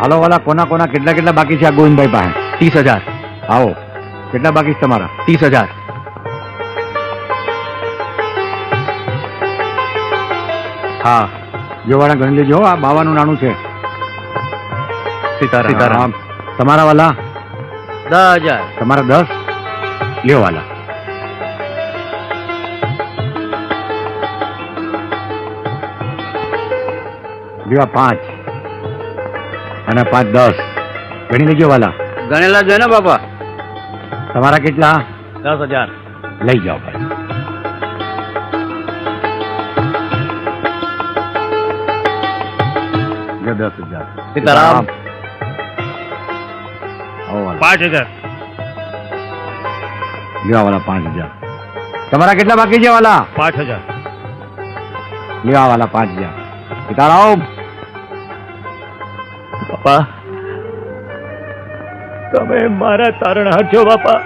હાલો વાલા, કોના કોના કેટલા કેટલા બાકી છે આ ગોવિંદભાઈ પાસે? 30,000. આવો, કેટલા બાકી છે તમારા? 30,000. હા, જો વાળા ગણી લેજો. આ 52 નાણું છે. સીતારામ. તમારા વાલા? 10,000. તમારા 10. લ્યો વાલા. લ્યો 5 અને 5 10 ગણી લેજો વાલા. ગણેલા છે ને બાપા? તમારા કેટલા? 10,000. લઈ જાઓ ભાઈ. લ્યો 10,000. સીતારામ. આવો વાલા. 5,000. લ્યો વાલા 5,000. તમારા કેટલા બાકી છે વાલા? 5,000. લ્યો વાલા 5,000. સીતારામ. બાપા, તમે મારા તારણહાર છો બાપા.